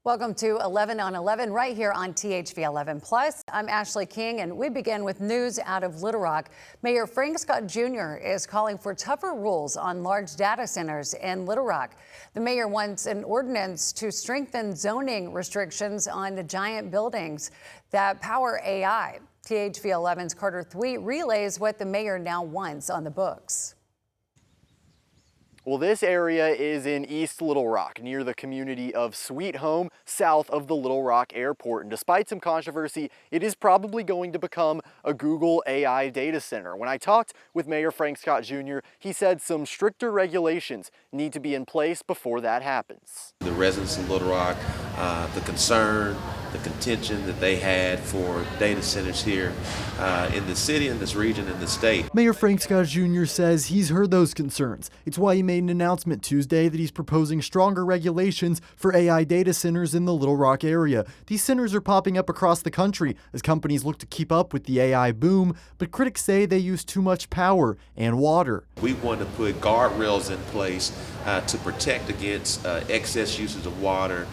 Welcome to 11 on 11 right here on THV 11 Plus. I'm Ashley King, and we begin with news out of Little Rock. Mayor Frank Scott Jr. is calling for tougher rules on large data centers in Little Rock. The mayor wants an ordinance to strengthen zoning restrictions on the giant buildings that power AI. THV 11's Carter Thweet relays what the mayor now wants on the books. Well, this area is in East Little Rock, near the community of Sweet Home, south of the Little Rock Airport. And despite some controversy, it is probably going to become a Google AI data center. When I talked with Mayor Frank Scott Jr., he said some stricter regulations need to be in place before that happens. The residents of Little Rock, the concern, the contention that they had for data centers here in the city, in this region, in the state. Mayor Frank Scott Jr. says he's heard those concerns. It's why he made an announcement Tuesday that he's proposing stronger regulations for AI data centers in the Little Rock area. These centers are popping up across the country as companies look to keep up with the AI boom, but critics say they use too much power and water. We want to put guardrails in place to protect against excess usage of water,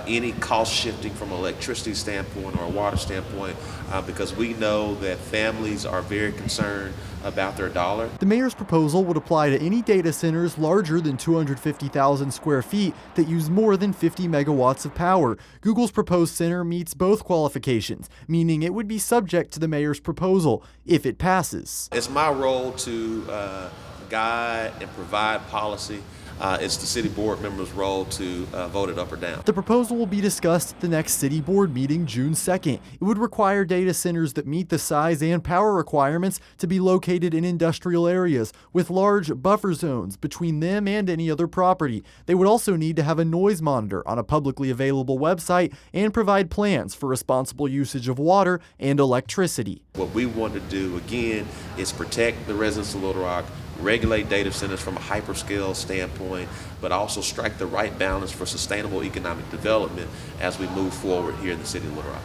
any cost shifting from an electricity standpoint or a water standpoint, because we know that families are very concerned about their dollar. The mayor's proposal would apply to any data centers larger than 250,000 square feet that use more than 50 megawatts of power. Google's proposed center meets both qualifications, meaning it would be subject to the mayor's proposal if it passes. It's my role to guide and provide policy. It's the city board members' role to vote it up or down. The proposal will be discussed at the next city board meeting June 2nd. It would require data centers that meet the size and power requirements to be located in industrial areas with large buffer zones between them and any other property. They would also need to have a noise monitor on a publicly available website and provide plans for responsible usage of water and electricity. What we want to do, again, is protect the residents of Little Rock, regulate data centers from a hyperscale standpoint, but also strike the right balance for sustainable economic development as we move forward here in the city of Little Rock.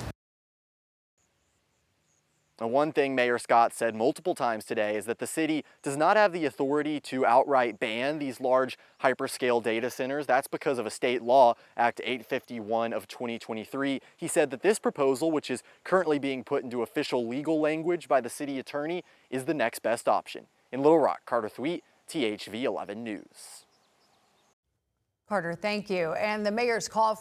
Now, one thing Mayor Scott said multiple times today is that the city does not have the authority to outright ban these large hyperscale data centers. That's because of a state law, Act 851 of 2023. He said that this proposal, which is currently being put into official legal language by the city attorney, is the next best option. In Little Rock, Carter Thweet, THV 11 News. Carter, thank you. And the mayor's call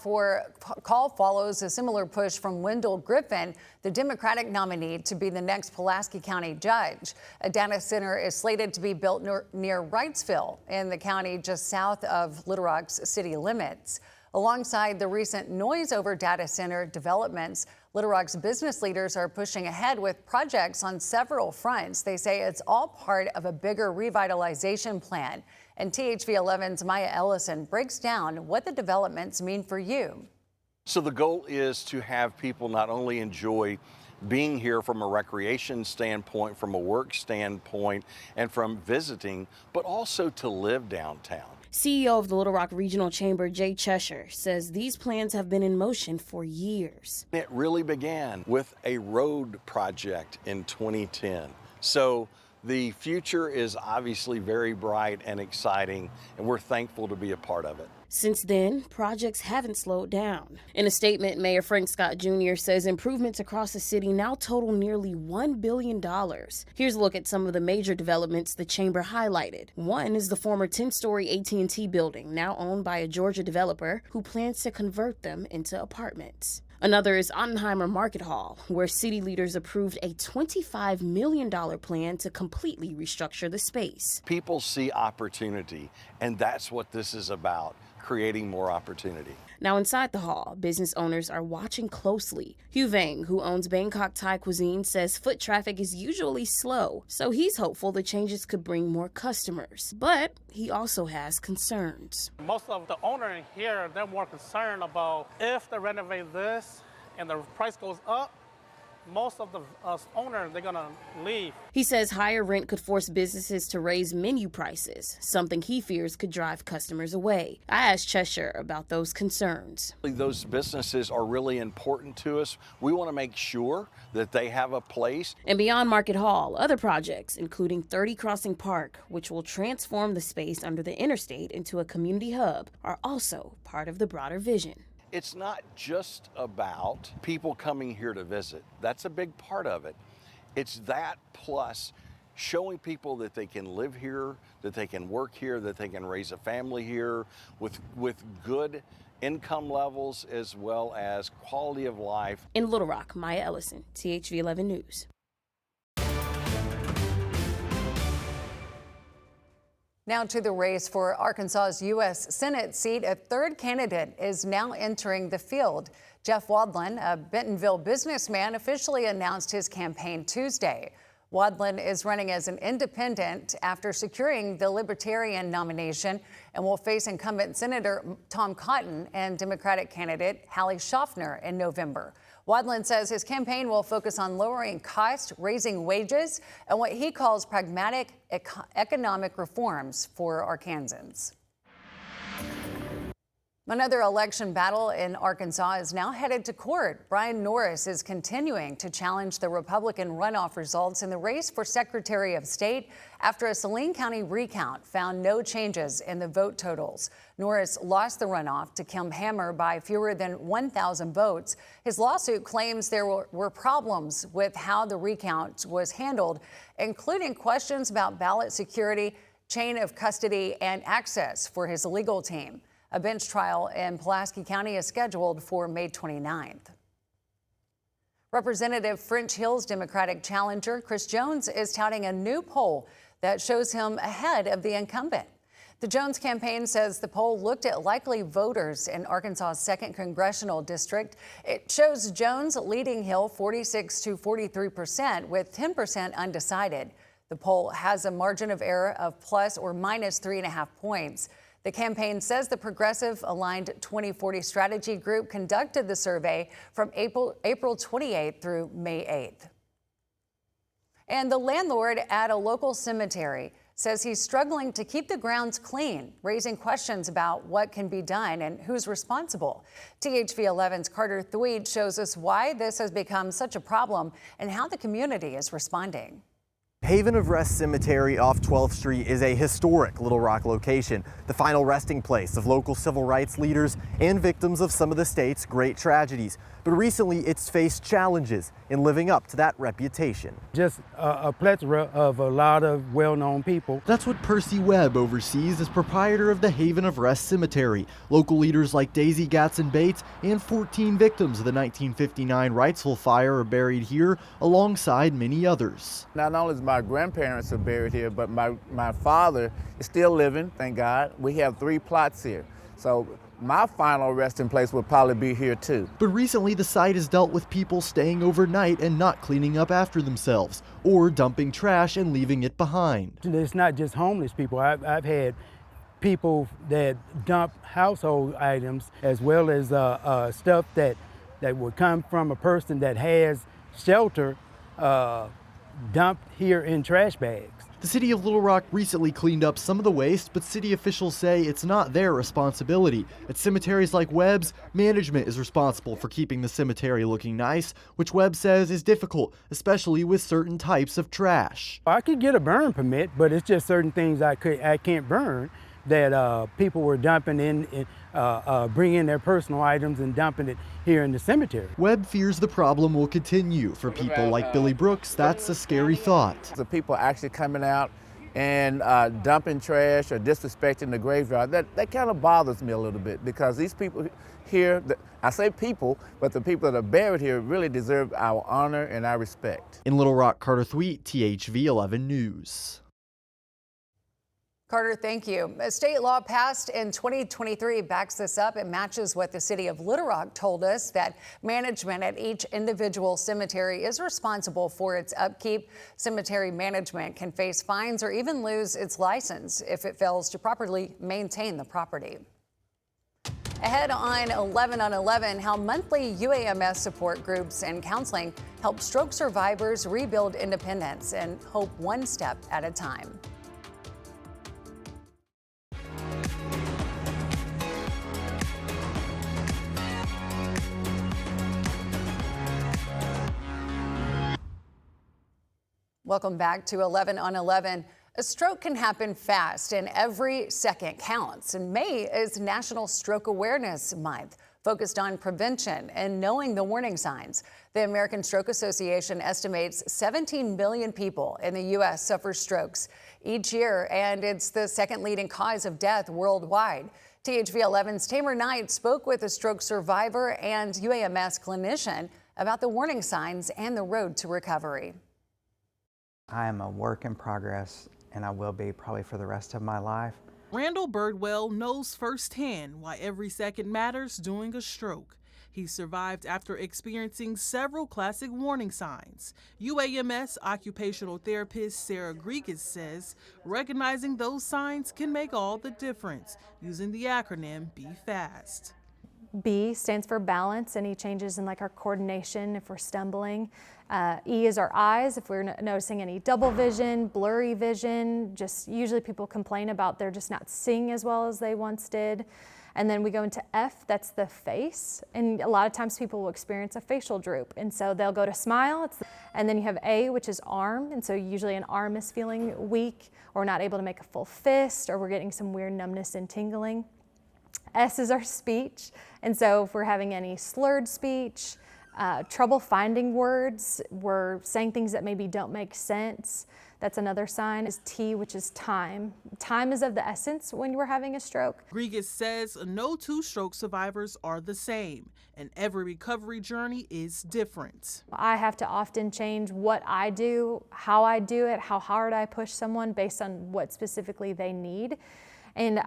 follows a similar push from Wendell Griffin, the Democratic nominee to be the next Pulaski County judge. A data center is slated to be built near Wrightsville in the county just south of Little Rock's city limits. Alongside the recent noise over data center developments, Little Rock's business leaders are pushing ahead with projects on several fronts. They say it's all part of a bigger revitalization plan. And THV 11's Maya Ellison breaks down what the developments mean for you. So the goal is to have people not only enjoy being here from a recreation standpoint, from a work standpoint, and from visiting, but also to live downtown. CEO of the Little Rock Regional Chamber, Jay Cheshire, says these plans have been in motion for years. It really began with a road project in 2010. So the future is obviously very bright and exciting, and we're thankful to be a part of it. Since then, projects haven't slowed down. In a statement, Mayor Frank Scott Jr. says improvements across the city now total nearly $1 billion. Here's a look at some of the major developments the chamber highlighted. One is the former 10-story AT&T building, now owned by a Georgia developer who plans to convert them into apartments. Another is Ottenheimer Market Hall, where city leaders approved a $25 million plan to completely restructure the space. People see opportunity, and that's what this is about, creating more opportunity. Now inside the hall, business owners are watching closely. Hugh Vang, who owns Bangkok Thai Cuisine, says foot traffic is usually slow, so he's hopeful the changes could bring more customers. But he also has concerns. Most of the owners here, they're more concerned about if they renovate this and the price goes up, most of the owners, they're going to leave. He says higher rent could force businesses to raise menu prices, something he fears could drive customers away. I asked Cheshire about those concerns. Those businesses are really important to us. We want to make sure that they have a place. And beyond Market Hall, other projects, including 30 Crossing Park, which will transform the space under the interstate into a community hub, are also part of the broader vision. It's not just about people coming here to visit. That's a big part of it. It's that plus showing people that they can live here, that they can work here, that they can raise a family here with good income levels as well as quality of life. In Little Rock, Maya Ellison, THV 11 News. Now to the race for Arkansas's U.S. Senate seat. A third candidate is now entering the field. Jeff Wadlin, a Bentonville businessman, officially announced his campaign Tuesday. Wadlin is running as an independent after securing the Libertarian nomination and will face incumbent Senator Tom Cotton and Democratic candidate Hallie Schaffner in November. Wadlin says his campaign will focus on lowering costs, raising wages, and what he calls pragmatic economic reforms for Arkansans. Another election battle in Arkansas is now headed to court. Brian Norris is continuing to challenge the Republican runoff results in the race for Secretary of State after a Saline County recount found no changes in the vote totals. Norris lost the runoff to Kim Hammer by fewer than 1,000 votes. His lawsuit claims there were problems with how the recount was handled, including questions about ballot security, chain of custody, and access for his legal team. A bench trial in Pulaski County is scheduled for May 29th. Representative French Hill's Democratic challenger Chris Jones is touting a new poll that shows him ahead of the incumbent. The Jones campaign says the poll looked at likely voters in Arkansas's 2nd congressional district. It shows Jones leading Hill 46 to 43% with 10% undecided. The poll has a margin of error of plus or minus 3.5 points. The campaign says the Progressive Aligned 2040 Strategy Group conducted the survey from April 28th through May 8th. And the landlord at a local cemetery says he's struggling to keep the grounds clean, raising questions about what can be done and who's responsible. THV 11's Carter Thweed shows us why this has become such a problem and how the community is responding. Haven of Rest Cemetery off 12th Street is a historic Little Rock location, the final resting place of local civil rights leaders and victims of some of the state's great tragedies. But recently it's faced challenges in living up to that reputation. Just a plethora of a lot of well-known people. That's what Percy Webb oversees as proprietor of the Haven of Rest Cemetery. Local leaders like Daisy Gatson Bates and 14 victims of the 1959 Wrightsville fire are buried here alongside many others. Not only is my grandparents are buried here, but my father is still living, thank God. We have 3 plots here. So my final resting place will probably be here too. But recently the site has dealt with people staying overnight and not cleaning up after themselves or dumping trash and leaving it behind. It's not just homeless people. I've had people that dump household items as well as stuff that would come from a person that has shelter dumped here in trash bags. The city of Little Rock recently cleaned up some of the waste, but city officials say it's not their responsibility. At cemeteries like Webb's, management is responsible for keeping the cemetery looking nice, which Webb says is difficult, especially with certain types of trash. I could get a burn permit, but it's just certain things I can't burn that people were dumping in, bringing their personal items and dumping it here in the cemetery. Webb fears the problem will continue. For people like Billy Brooks, that's a scary thought. The people actually coming out and dumping trash or disrespecting the graveyard, that kind of bothers me a little bit, because these people here, I say people, but the people that are buried here really deserve our honor and our respect. In Little Rock, Carter Thweet, THV 11 News. Carter, thank you. A state law passed in 2023 backs this up. It matches what the city of Little Rock told us, that management at each individual cemetery is responsible for its upkeep. Cemetery management can face fines or even lose its license if it fails to properly maintain the property. Ahead on 11 on 11, how monthly UAMS support groups and counseling help stroke survivors rebuild independence and hope one step at a time. Welcome back to 11 on 11. A stroke can happen fast and every second counts. And May is National Stroke Awareness Month. focused on prevention and knowing the warning signs. The American Stroke Association estimates 17 million people in the U.S. suffer strokes each year, and it's the second leading cause of death worldwide. THV 11's Tamer Knight spoke with a stroke survivor and UAMS clinician about the warning signs and the road to recovery. I am a work in progress, and I will be probably for the rest of my life. Randall Birdwell knows firsthand why every second matters during a stroke. He survived after experiencing several classic warning signs. UAMS occupational therapist Sarah Grigas says recognizing those signs can make all the difference, using the acronym Be Fast. B stands for balance, any changes in like our coordination if we're stumbling. E is our eyes, if we're noticing any double vision, blurry vision, just usually people complain about they're just not seeing as well as they once did. And then we go into F, that's the face. And a lot of times people will experience a facial droop. And so they'll go to smile. And then you have A, which is arm. And so usually an arm is feeling weak or not able to make a full fist, or we're getting some weird numbness and tingling. S is our speech. And so if we're having any slurred speech, trouble finding words, we're saying things that maybe don't make sense, that's another sign. Is T, which is time. Time is of the essence when we're having a stroke. Grigas says no two stroke survivors are the same, and every recovery journey is different. I have to often change what I do, how I do it, how hard I push someone based on what specifically they need. And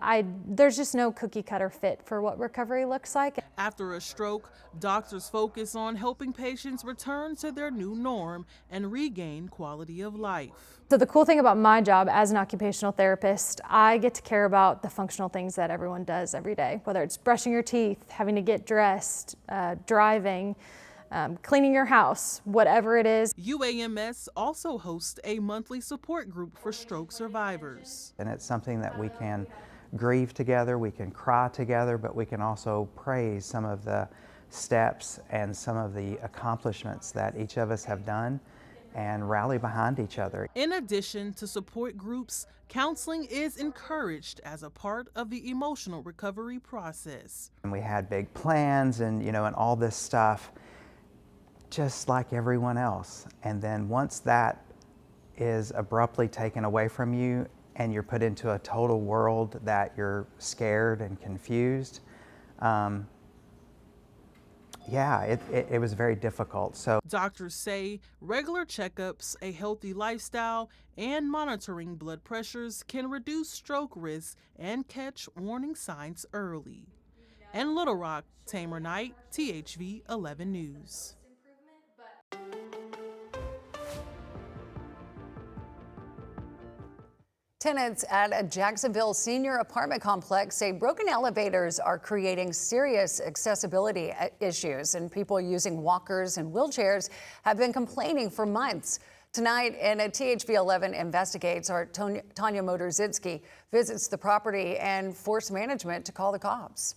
there's just no cookie cutter fit for what recovery looks like. After a stroke, doctors focus on helping patients return to their new norm and regain quality of life. So the cool thing about my job as an occupational therapist, I get to care about the functional things that everyone does every day, whether it's brushing your teeth, having to get dressed, driving, cleaning your house, whatever it is. UAMS also hosts a monthly support group for stroke survivors. And it's something that we can grieve together, we can cry together, but we can also praise some of the steps and some of the accomplishments that each of us have done and rally behind each other. In addition to support groups, counseling is encouraged as a part of the emotional recovery process. And we had big plans and all this stuff, just like everyone else. And then once that is abruptly taken away from you and you're put into a total world that you're scared and confused, it was very difficult. So doctors say regular checkups, a healthy lifestyle, and monitoring blood pressures can reduce stroke risk and catch warning signs early. In Little Rock, Tamer Knight, THV 11 News. Tenants at a Jacksonville senior apartment complex say broken elevators are creating serious accessibility issues, and people using walkers and wheelchairs have been complaining for months. Tonight, in a THV 11 investigates, our Tanya Motorzitsky visits the property and forced management to call the cops.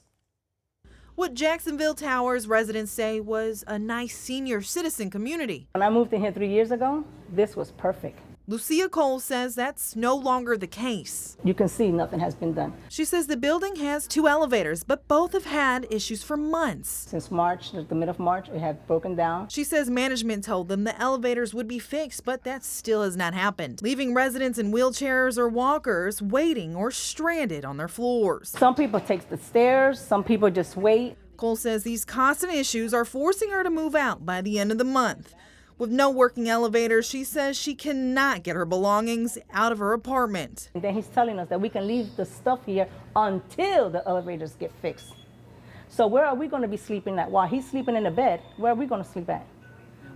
What Jacksonville Towers residents say was a nice senior citizen community. When I moved in here 3 years ago, this was perfect. Lucia Cole says that's no longer the case. You can see nothing has been done. She says the building has 2 elevators, but both have had issues for months. Since March, the middle of March, it had broken down. She says management told them the elevators would be fixed, but that still has not happened, leaving residents in wheelchairs or walkers waiting or stranded on their floors. Some people take the stairs, some people just wait. Cole says these constant issues are forcing her to move out by the end of the month. With no working elevator, she says she cannot get her belongings out of her apartment. And then he's telling us that we can leave the stuff here until the elevators get fixed. So where are we going to be sleeping at? While he's sleeping in the bed, where are we going to sleep at?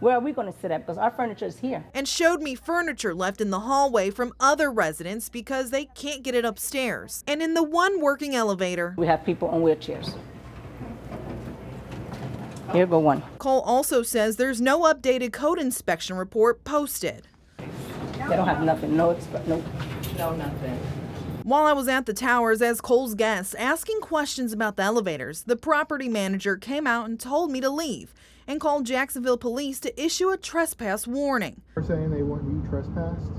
Where are we going to sit at? Because our furniture is here. And showed me furniture left in the hallway from other residents because they can't get it upstairs. And in the one working elevator, we have people on wheelchairs. Here go one. Cole also says there's no updated code inspection report posted. They don't have nothing, no nothing. While I was at the towers as Cole's guest asking questions about the elevators, the property manager came out and told me to leave and called Jacksonville police to issue a trespass warning. They're saying they want you trespassed,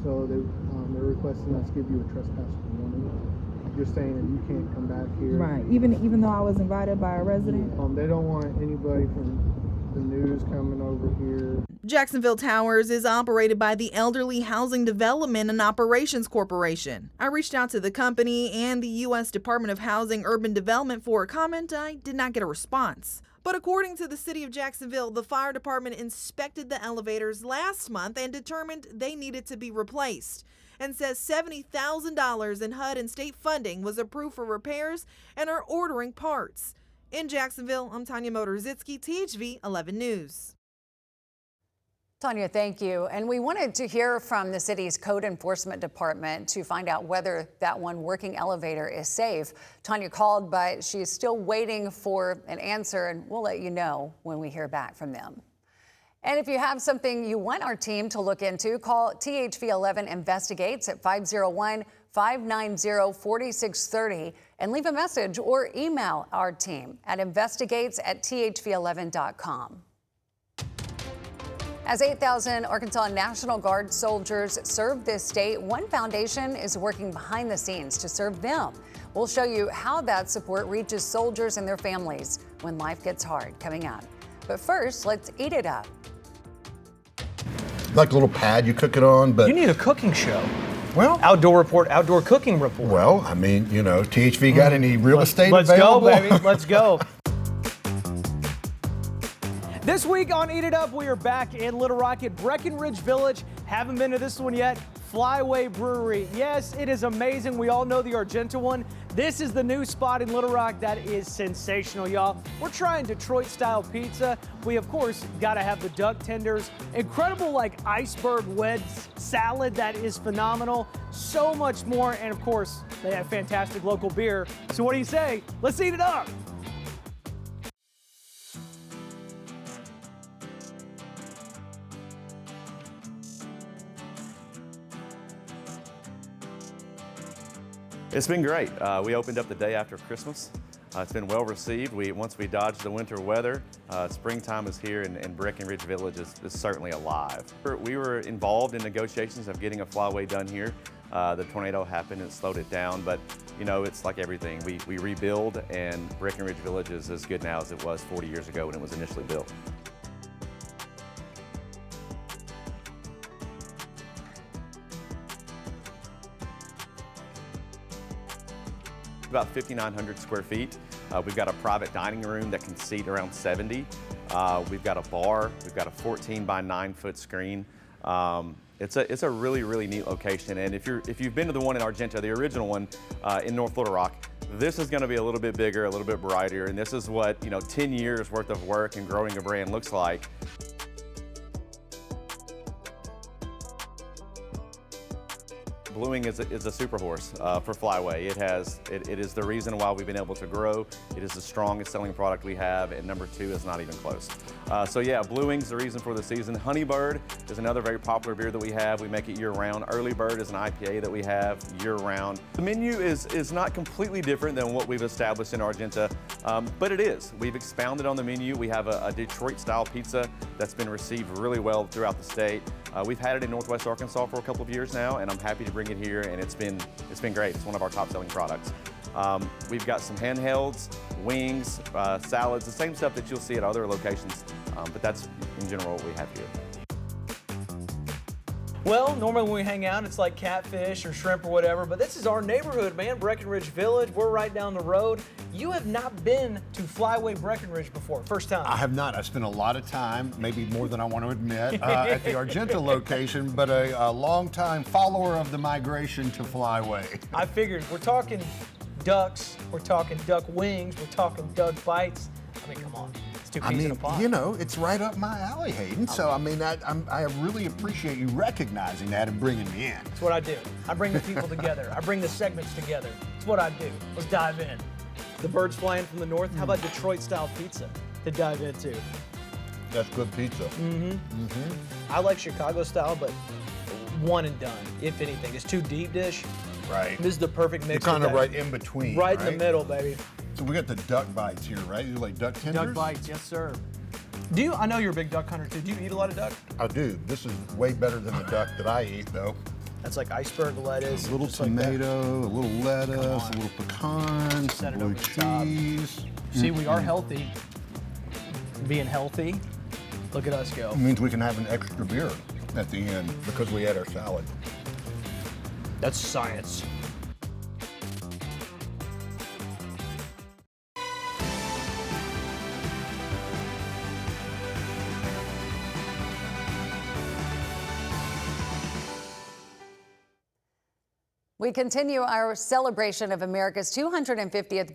so they're requesting us give you a trespass warning. you're saying that you can't come back here. Right. Even though I was invited by a resident. They don't want anybody from the news coming over here. Jacksonville Towers is operated by the Elderly Housing Development and Operations Corporation. I reached out to the company and the U.S. Department of Housing Urban Development for a comment. I did not get a response. But according to the city of Jacksonville, the fire department inspected the elevators last month and determined they needed to be replaced, and says $70,000 in HUD and state funding was approved for repairs and are ordering parts. In Jacksonville, I'm Tanya Motorzitsky, THV 11 News. Tanya, thank you. And we wanted to hear from the city's code enforcement department to find out whether that one working elevator is safe. Tanya called, but she's still waiting for an answer, and we'll let you know when we hear back from them. And if you have something you want our team to look into, call THV 11 Investigates at 501-590-4630 and leave a message or email our team at investigates@thv11.com. As 8,000 Arkansas National Guard soldiers serve this state, one foundation is working behind the scenes to serve them. We'll show you how that support reaches soldiers and their families when life gets hard, coming up. But first, let's eat it up. Like a little pad you cook it on, but... You need a cooking show. Well... Outdoor report, outdoor cooking report. Well, I mean, you know, THV got any real estate Let's available? go, baby. Let's go. This week on Eat It Up, we are back in Little Rock at Breckenridge Village. Haven't been to this one yet. Flyway Brewery. Yes, it is amazing. We all know the Argenta one. This is the new spot in Little Rock that is sensational, y'all. We're trying Detroit-style pizza. We, of course, got to have the duck tenders. Incredible, like, iceberg wedge salad that is phenomenal. So much more, and, of course, they have fantastic local beer. So what do you say? Let's eat it up. It's been great. We opened up the day after Christmas. It's been well received. Once we dodged the winter weather, springtime is here and Breckenridge Village is certainly alive. We were involved in negotiations of getting a flyway done here. The tornado happened and slowed it down, but you know, it's like everything. We rebuild, and Breckenridge Village is as good now as it was 40 years ago when it was initially built. About 5,900 square feet. We've got a private dining room that can seat around 70. We've got a bar. We've got a 14 by 9 foot screen. It's a really, really neat location. And if you've been to the one in Argenta, the original one in North Little Rock, this is going to be a little bit bigger, a little bit brighter, and this is what 10 years worth of work and growing a brand looks like. Bluing is a super horse for Flyway. It is the reason why we've been able to grow. It is the strongest selling product we have, and number 2 is not even close. So yeah, Bluing's the reason for the season. Honeybird is another very popular beer that we have. We make it year-round. Early Bird is an IPA that we have year-round. The menu is not completely different than what we've established in Argenta, but it is. We've expounded on the menu. We have a Detroit-style pizza that's been received really well throughout the state. We've had it in Northwest Arkansas for a couple of years now, and I'm happy to bring it here, and it's been great. It's one of our top-selling products. We've got some handhelds, wings, salads, the same stuff that you'll see at other locations, but that's in general what we have here. Well, normally when we hang out, it's like catfish or shrimp or whatever, but this is our neighborhood, man, Breckenridge Village. We're right down the road. You have not been to Flyway Breckenridge before, first time. I have not. I spent a lot of time, maybe more than I want to admit, at the Argenta location, but a long-time follower of the migration to Flyway. I figured we're talking ducks, we're talking duck wings, we're talking duck bites. I mean, come on. I mean, you know, it's right up my alley, Hayden. So, I mean, I really appreciate you recognizing that and bringing me in. That's what I do. I bring the people together. I bring the segments together. That's what I do. Let's dive in. The birds flying from the north. How about Detroit-style pizza to dive into? That's good pizza. I like Chicago-style, but one and done, if anything. It's too deep dish. Right. This is the perfect mix. You're kind of right in between. Right in the middle, baby. So we got the duck bites here, right? You like duck tenders? Duck bites, yes, sir. I know you're a big duck hunter, too. Do you eat a lot of duck? I do. This is way better than the duck that I eat, though. That's like iceberg lettuce. A little tomato, a little lettuce, a little pecan, Set it blue over the top. cheese. See, we are healthy. Being healthy, look at us go. It means we can have an extra beer at the end because we had our salad. That's science. We continue our celebration of America's 250th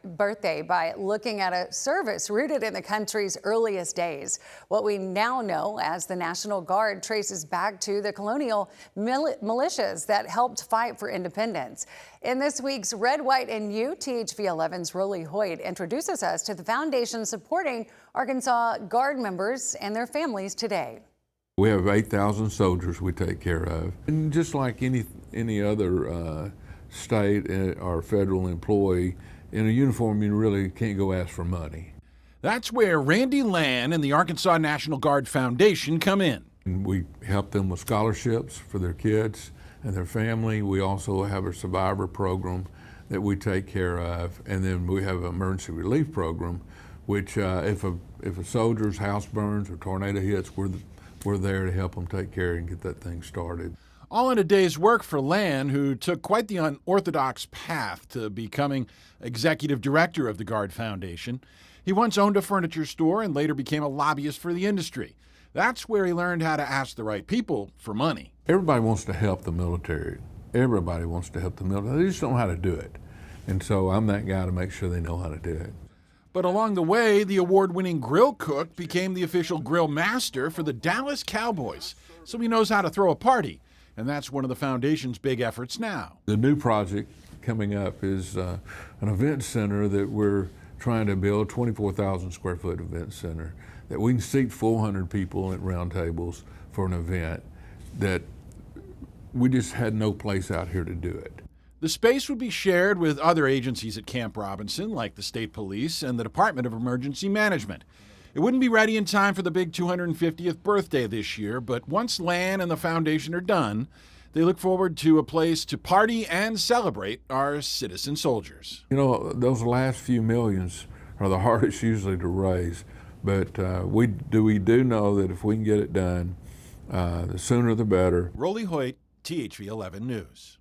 birthday by looking at a service rooted in the country's earliest days. What we now know as the National Guard traces back to the colonial militias that helped fight for independence. In this week's Red, White, and You, THV11's Rolly Hoyt introduces us to the foundation supporting Arkansas Guard members and their families today. We have 8,000 soldiers we take care of. And just like any other state or federal employee, in a uniform you really can't go ask for money. That's where Randy Land and the Arkansas National Guard Foundation come in. And we help them with scholarships for their kids and their family. We also have a survivor program that we take care of. And then we have an emergency relief program, which if a soldier's house burns or tornado hits, we're there to help them take care and get that thing started. All in a day's work for Land, who took quite the unorthodox path to becoming executive director of the Guard Foundation. He once owned a furniture store and later became a lobbyist for the industry. That's where he learned how to ask the right people for money. Everybody wants to help the military. Everybody wants to help the military. They just don't know how to do it. And so I'm that guy to make sure they know how to do it. But along the way, the award-winning grill cook became the official grill master for the Dallas Cowboys, so he knows how to throw a party, and that's one of the foundation's big efforts now. The new project coming up is an event center that we're trying to build, 24,000 square foot event center, that we can seat 400 people at round tables for an event that we just had no place out here to do it. The space would be shared with other agencies at Camp Robinson, like the State Police and the Department of Emergency Management. It wouldn't be ready in time for the big 250th birthday this year, but once Land and the foundation are done, they look forward to a place to party and celebrate our citizen soldiers. You know, those last few millions are the hardest usually to raise, but we do know that if we can get it done, the sooner the better. Rolly Hoyt, THV 11 News.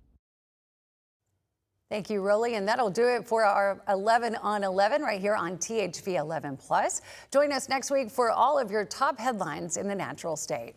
Thank you, Rolly, and that'll do it for our 11 on 11 right here on THV 11 Plus. Join us next week for all of your top headlines in the natural state.